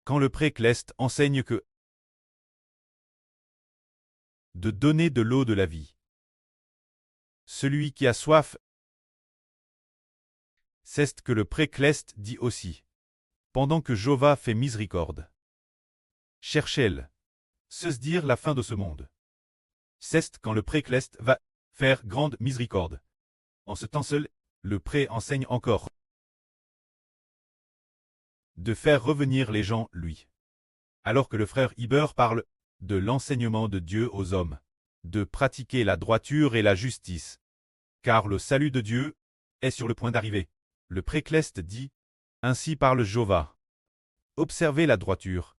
quand le précleste enseigne que de donner de l'eau de la vie. Celui qui a soif, c'est ce que le précleste dit aussi. Pendant que Jova fait miséricorde. Cherchez-le. Se dire la fin de ce monde. C'est quand le précleste va faire grande miséricorde. En ce temps seul, le pré enseigne encore de faire revenir les gens, lui. Alors que le frère Iber parle de l'enseignement de Dieu aux hommes, de pratiquer la droiture et la justice, car le salut de Dieu est sur le point d'arriver. Le précleste dit, ainsi parle Jova. Observez la droiture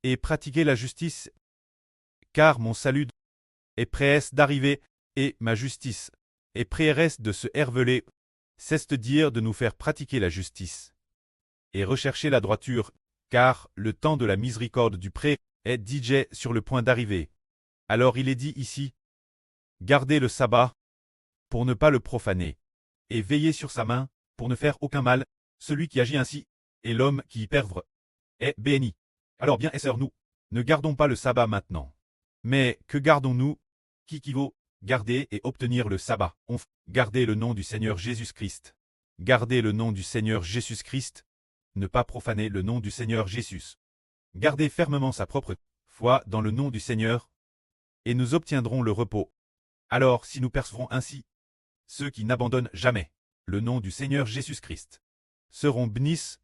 et pratiquez la justice, car mon salut est prêt d'arriver, et ma justice est prêt de se révéler, c'est-à-dire de nous faire pratiquer la justice et rechercher la droiture, car le temps de la miséricorde du pré est déjà sur le point d'arriver. Alors il est dit ici, gardez le sabbat pour ne pas le profaner, et veillez sur sa main pour ne faire aucun mal. Celui qui agit ainsi, et l'homme qui y pervre, est béni. Alors bien et sœurs, nous ne gardons pas le sabbat maintenant. Mais que gardons-nous, qui équivaut garder et obtenir le sabbat? Garder le nom du Seigneur Jésus-Christ. Garder le nom du Seigneur Jésus-Christ. Ne pas profaner le nom du Seigneur Jésus. Garder fermement sa propre foi dans le nom du Seigneur, et nous obtiendrons le repos. Alors si nous percevrons ainsi, ceux qui n'abandonnent jamais le nom du Seigneur Jésus-Christ seront bénis.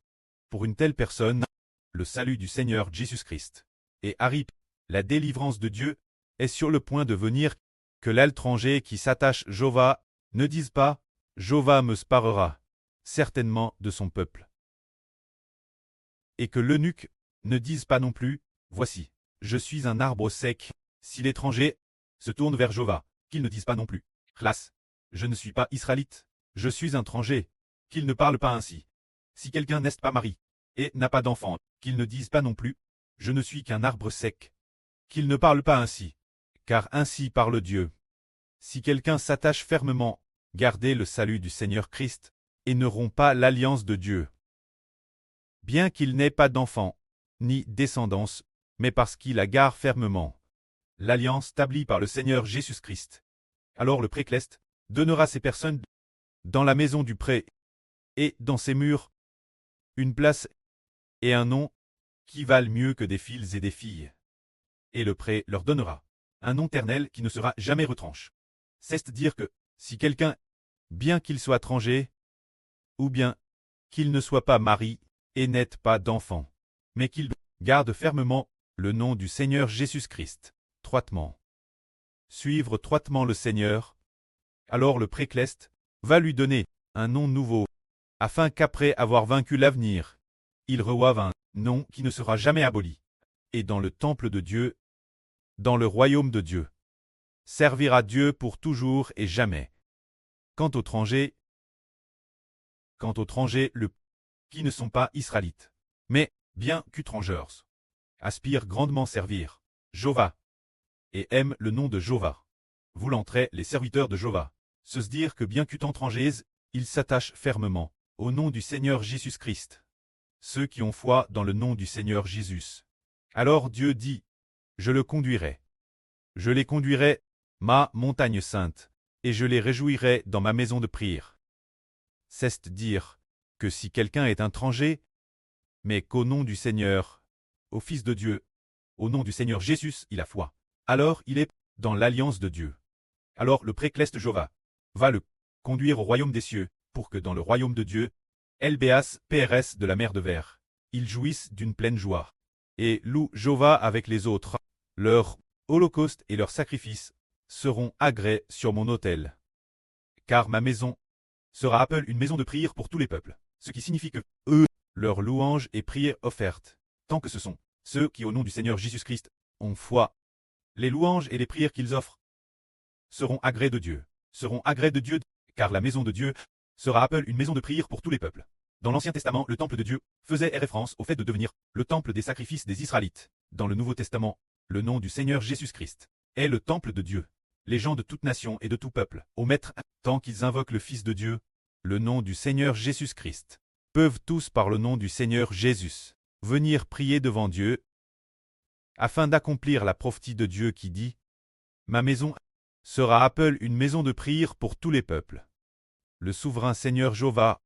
Pour une telle personne, le salut du Seigneur Jésus-Christ et arrive, la délivrance de Dieu est sur le point de venir, que l'étranger qui s'attache Jova ne dise pas « Jova me sparera » certainement de son peuple. Et que l'eunuque ne dise pas non plus « Voici, je suis un arbre sec », si l'étranger se tourne vers Jova, qu'il ne dise pas non plus « Chlas, je ne suis pas israélite, je suis un étranger », qu'il ne parle pas ainsi. Si quelqu'un n'est pas marié et n'a pas d'enfant, qu'il ne dise pas non plus « Je ne suis qu'un arbre sec », qu'il ne parle pas ainsi, car ainsi parle Dieu. Si quelqu'un s'attache fermement, gardez le salut du Seigneur Christ, et ne rompt pas l'alliance de Dieu. Bien qu'il n'ait pas d'enfant, ni descendance, mais parce qu'il la garde fermement, l'alliance établie par le Seigneur Jésus-Christ. Alors le précleste donnera ces personnes dans la maison du pré, et dans ses murs, une place et un nom qui valent mieux que des fils et des filles. Et le pré leur donnera un nom éternel qui ne sera jamais retranché. C'est-à-dire que, si quelqu'un, bien qu'il soit étranger, ou bien qu'il ne soit pas marié et n'ait pas d'enfant, mais qu'il garde fermement le nom du Seigneur Jésus-Christ, troitement. Suivre troitement le Seigneur, alors le précleste va lui donner un nom nouveau, afin qu'après avoir vaincu l'avenir, il reçoive un nom qui ne sera jamais aboli. Et dans le temple de Dieu, dans le royaume de Dieu, servira Dieu pour toujours et jamais. Quant aux étrangers, qui ne sont pas israélites, mais, bien qu'étrangers, aspirent grandement servir Jova, et aiment le nom de Jova. Voulant très les serviteurs de Jova, se dire que bien qu'étrangers, ils s'attachent fermement au nom du Seigneur Jésus-Christ. Ceux qui ont foi dans le nom du Seigneur Jésus. Alors Dieu dit, je le conduirai. Je les conduirai, ma montagne sainte, et je les réjouirai dans ma maison de prière. C'est dire que si quelqu'un est un étranger, mais qu'au nom du Seigneur, au Fils de Dieu, au nom du Seigneur Jésus, il a foi, alors il est dans l'alliance de Dieu. Alors le précleste Jova va le conduire au royaume des cieux, pour que dans le royaume de Dieu, LBAS PRS de la mer de verre, ils jouissent d'une pleine joie. Et louent Jova avec les autres. Leur holocauste et leurs sacrifices seront agréés sur mon autel. Car ma maison sera appelée une maison de prière pour tous les peuples, ce qui signifie que, eux, leurs louanges et prières offertes, tant que ce sont ceux qui au nom du Seigneur Jésus-Christ ont foi, les louanges et les prières qu'ils offrent seront agréés de Dieu, car la maison de Dieu sera appelée une maison de prière pour tous les peuples. Dans l'Ancien Testament, le temple de Dieu faisait référence au fait de devenir le temple des sacrifices des Israélites. Dans le Nouveau Testament, le nom du Seigneur Jésus-Christ est le temple de Dieu. Les gens de toute nation et de tout peuple, au maître, tant qu'ils invoquent le Fils de Dieu, le nom du Seigneur Jésus-Christ, peuvent tous par le nom du Seigneur Jésus venir prier devant Dieu, afin d'accomplir la prophétie de Dieu qui dit « Ma maison sera appelée une maison de prière pour tous les peuples. » Le souverain Seigneur Jéhovah,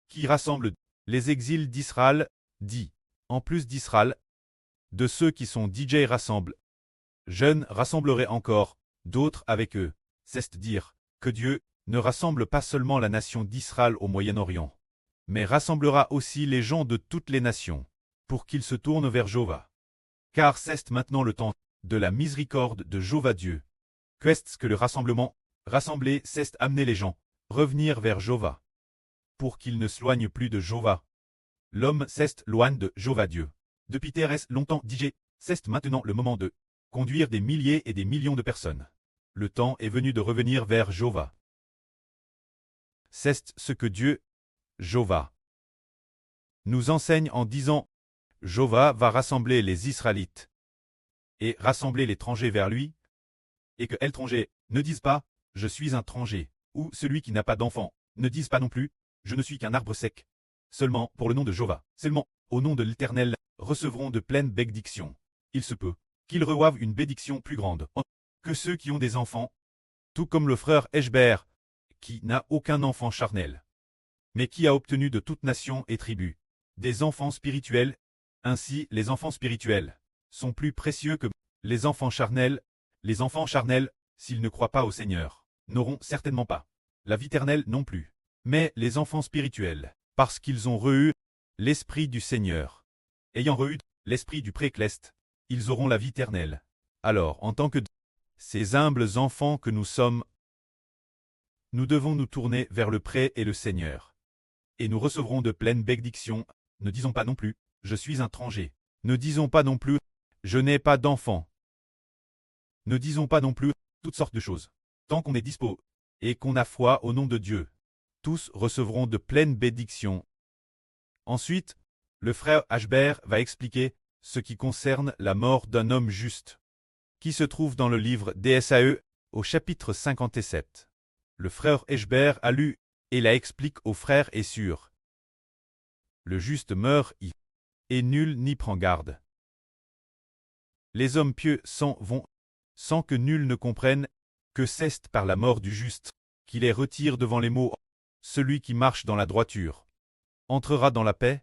qui rassemble les exils d'Israël, dit « En plus d'Israël, de ceux qui sont DJ rassemblent, jeunes rassembleraient encore d'autres avec eux. » C'est-à-dire que Dieu ne rassemble pas seulement la nation d'Israël au Moyen-Orient, mais rassemblera aussi les gens de toutes les nations, pour qu'ils se tournent vers Jéhovah. Car c'est maintenant le temps de la miséricorde de Jéhovah Dieu. Qu'est-ce que le rassemblement? Rassembler, c'est amener les gens, revenir vers Jéhovah, pour qu'ils ne s'éloignent plus de Jéhovah. L'homme c'est loin de Jéhovah Dieu. Depuis très longtemps DJ, c'est maintenant le moment de conduire des milliers et des millions de personnes. Le temps est venu de revenir vers Jéhovah. C'est ce que Dieu, Jéhovah, nous enseigne en disant « Jéhovah va rassembler les Israélites et rassembler l'étranger vers lui, et que l'étranger ne dise pas « Je suis un étranger » ou « Celui qui n'a pas d'enfant » ne dise pas non plus « Je ne suis qu'un arbre sec ». Seulement pour le nom de Jéhovah, seulement au nom de l'Éternel, recevront de pleines bénédictions. Il se peut qu'ils reçoivent une bénédiction plus grande que ceux qui ont des enfants, tout comme le frère Eshber, qui n'a aucun enfant charnel, mais qui a obtenu de toute nation et tribu des enfants spirituels. Ainsi, les enfants spirituels sont plus précieux que les enfants charnels. Les enfants charnels, s'ils ne croient pas au Seigneur, n'auront certainement pas la vie éternelle non plus. Mais les enfants spirituels, parce qu'ils ont reçu l'Esprit du Seigneur, ayant reçu l'Esprit du Précleste, ils auront la vie éternelle. Alors, en tant que ces humbles enfants que nous sommes, nous devons nous tourner vers le pré et le Seigneur. Et nous recevrons de pleines bénédictions. Ne disons pas non plus « Je suis un étranger ». Ne disons pas non plus « Je n'ai pas d'enfant ». Ne disons pas non plus toutes sortes de choses. Tant qu'on est dispo et qu'on a foi au nom de Dieu, tous recevront de pleines bénédictions. Ensuite, le frère Ashbert va expliquer ce qui concerne la mort d'un homme juste, qui se trouve dans le livre d'Ésaïe, au chapitre 57. Le frère Ashbert a lu et la explique au frère et sûr. Le juste meurt et nul n'y prend garde. Les hommes pieux s'en vont, sans que nul ne comprenne que c'est par la mort du juste qu'il les retire devant les maux. Celui qui marche dans la droiture entrera dans la paix.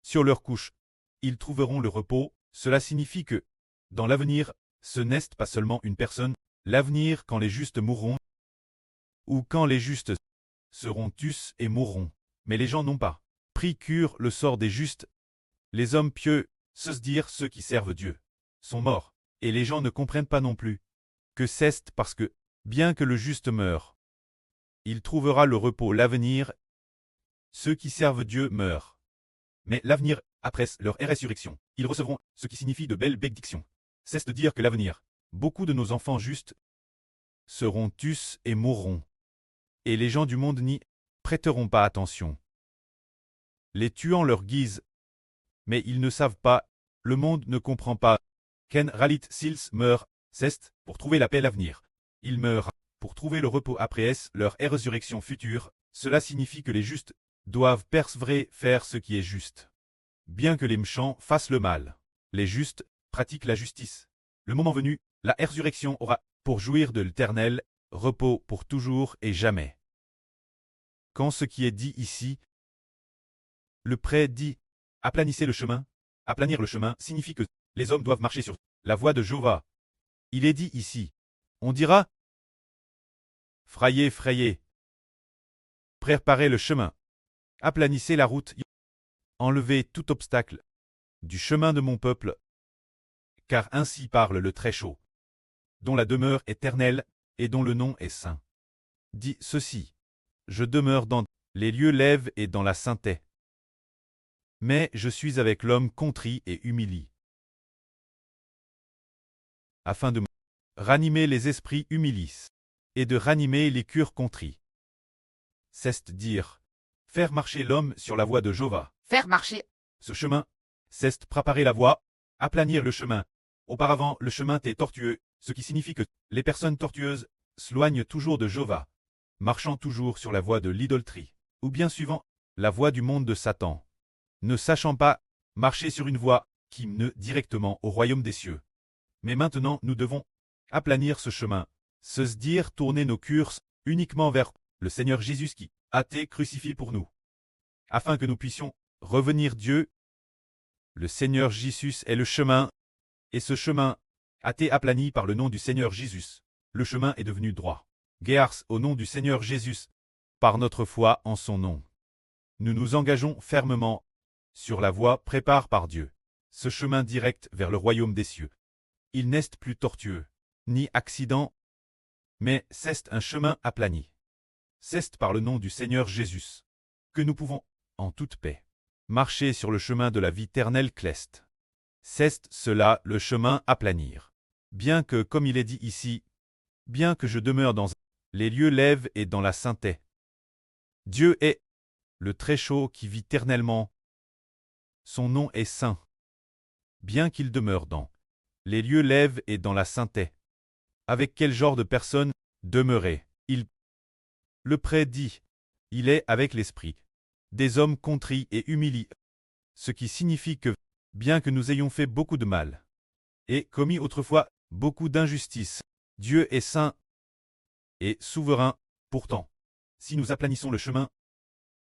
Sur leur couche, ils trouveront le repos. Cela signifie que, dans l'avenir, ce n'est pas seulement une personne, l'avenir quand les justes mourront, ou quand les justes seront tués et mourront. Mais les gens n'ont pas pris cure le sort des justes. Les hommes pieux, se dire ceux qui servent Dieu, sont morts, et les gens ne comprennent pas non plus que c'est parce que, bien que le juste meure, il trouvera le repos. L'avenir, ceux qui servent Dieu meurent. Mais l'avenir, après leur résurrection, ils recevront ce qui signifie de belles bénédictions. C'est de dire que l'avenir, beaucoup de nos enfants justes seront tués et mourront. Et les gens du monde n'y prêteront pas attention, les tuant leur guise. Mais ils ne savent pas, le monde ne comprend pas. Ken Ralit Sils meurt, c'est pour trouver la paix l'avenir. Ils meurent pour trouver le repos après leur résurrection future. Cela signifie que les justes doivent persévérer, faire ce qui est juste. Bien que les méchants fassent le mal, les justes pratiquent la justice. Le moment venu, la résurrection aura, pour jouir de l'éternel repos pour toujours et jamais. Quand ce qui est dit ici, le prêtre dit « Aplanissez le chemin ». Aplanir le chemin signifie que les hommes doivent marcher sur la voie de Jéhovah. Il est dit ici, on dira « Frayez, frayez ». Préparez le chemin. Aplanissez la route. Enlevez tout obstacle du chemin de mon peuple. Car ainsi parle le Très-Haut, dont la demeure est éternelle et dont le nom est saint. Dit ceci, je demeure dans les lieux lèves et dans la sainteté. Mais je suis avec l'homme contrit et humilié, afin de ranimer les esprits humiliés et de ranimer les cœurs contrits. C'est dire, faire marcher l'homme sur la voie de Jéhovah. Faire marcher Ce chemin, c'est préparer la voie, aplanir le chemin. Auparavant, le chemin était tortueux, ce qui signifie que les personnes tortueuses s'éloignent toujours de Jéhovah, marchant toujours sur la voie de l'idolâtrie, ou bien suivant la voie du monde de Satan. ne sachant pas marcher sur une voie qui mène directement au royaume des cieux. Mais maintenant nous devons aplanir ce chemin, se dire tourner nos cœurs uniquement vers le Seigneur Jésus qui a été crucifié pour nous, afin que nous puissions revenir Dieu. Le Seigneur Jésus est le chemin, et ce chemin a été aplani par le nom du Seigneur Jésus. Le chemin est devenu droit. Grâce au nom du Seigneur Jésus, par notre foi en son nom. Nous nous engageons fermement sur la voie préparée par Dieu, ce chemin direct vers le royaume des cieux. Il n'est plus tortueux, ni accident, mais c'est un chemin aplani. C'est par le nom du Seigneur Jésus que nous pouvons, en toute paix, marcher sur le chemin de la vie éternelle cleste. C'est cela le chemin aplanir. Bien que, comme il est dit ici, bien que je demeure dans les lieux lèves et dans la sainteté. Dieu est le Très-Chaud qui vit éternellement. Son nom est saint. Bien qu'il demeure dans les lieux lèves et dans la sainteté. Avec quel genre de personne demeurer-il? Le prédit. Il est avec l'esprit des hommes contrits et humiliés, ce qui signifie que, bien que nous ayons fait beaucoup de mal et commis autrefois beaucoup d'injustices, Dieu est saint et souverain. Pourtant, si nous aplanissons le chemin,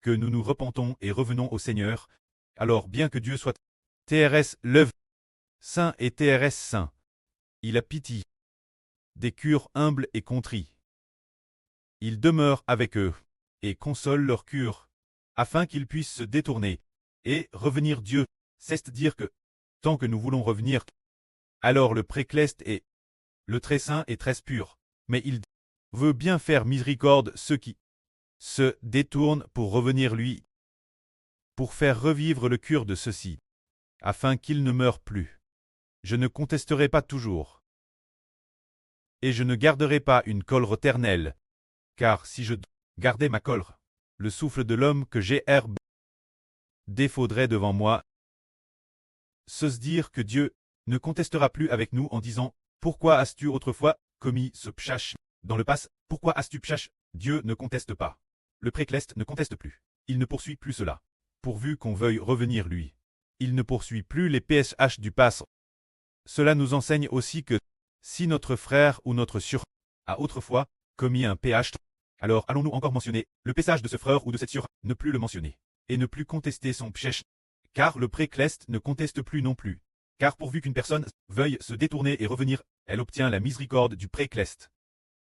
que nous nous repentons et revenons au Seigneur, alors bien que Dieu soit TRS l'œuvre saint et TRS saint, il a pitié des cœurs humbles et contrits. Il demeure avec eux et console leur cœur, afin qu'ils puissent se détourner et revenir Dieu. C'est-à-dire que, tant que nous voulons revenir, alors le précleste est le très saint et très pur, mais il veut bien faire miséricorde ceux qui se détournent pour revenir lui, pour faire revivre le cœur de ceux-ci, afin qu'ils ne meurent plus. Je ne contesterai pas toujours, et je ne garderai pas une colère éternelle, car si je gardais ma colère, le souffle de l'homme que j'ai herbe défaudrait devant moi. Se dire que Dieu ne contestera plus avec nous en disant « Pourquoi as-tu autrefois commis ce pchash dans le passé? Pourquoi as-tu pchash ?» Dieu ne conteste pas. Le précleste ne conteste plus. Il ne poursuit plus cela. Pourvu qu'on veuille revenir lui. Il ne poursuit plus les PSH du passé. Cela nous enseigne aussi que, si notre frère ou notre sœur a autrefois commis un PH, alors allons-nous encore mentionner le PSH de ce frère ou de cette sœur, ne plus le mentionner, et ne plus contester son pchèche, car le précleste ne conteste plus non plus. Car pourvu qu'une personne veuille se détourner et revenir, elle obtient la miséricorde du précleste.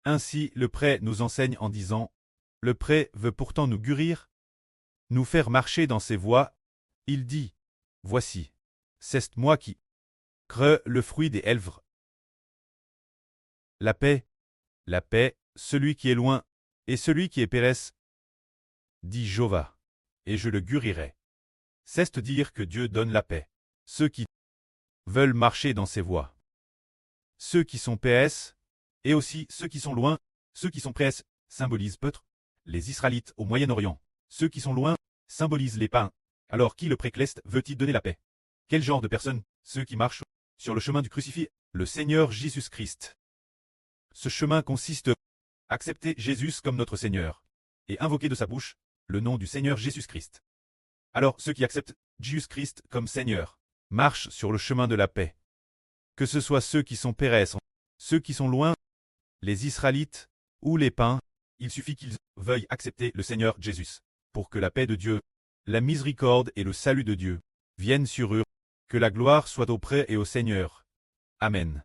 Ainsi le pré nous enseigne en disant, le pré veut pourtant nous guérir, nous faire marcher dans ses voies. Il dit, voici, c'est moi qui creux le fruit des lèvres. La paix, celui qui est loin, et celui qui est péresse, dit Jéhovah, et je le guérirai. C'est dire que Dieu donne la paix. Ceux qui veulent marcher dans ses voies. Ceux qui sont PS, et aussi ceux qui sont loin, ceux qui sont PS, symbolisent peut-être les Israélites au Moyen-Orient. Ceux qui sont loin symbolisent les païens. Alors qui le précleste veut-il donner la paix? Quel genre de personnes? Ceux qui marchent sur le chemin du crucifié, le Seigneur Jésus-Christ. Ce chemin consiste à accepter Jésus comme notre Seigneur et invoquer de sa bouche le nom du Seigneur Jésus-Christ. Alors ceux qui acceptent Jésus-Christ comme Seigneur marchent sur le chemin de la paix. Que ce soit ceux qui sont péresses, ceux qui sont loin, les Israélites ou les païens, il suffit qu'ils veuillent accepter le Seigneur Jésus pour que la paix de Dieu, la miséricorde et le salut de Dieu viennent sur eux. Que la gloire soit auprès et au Seigneur. Amen.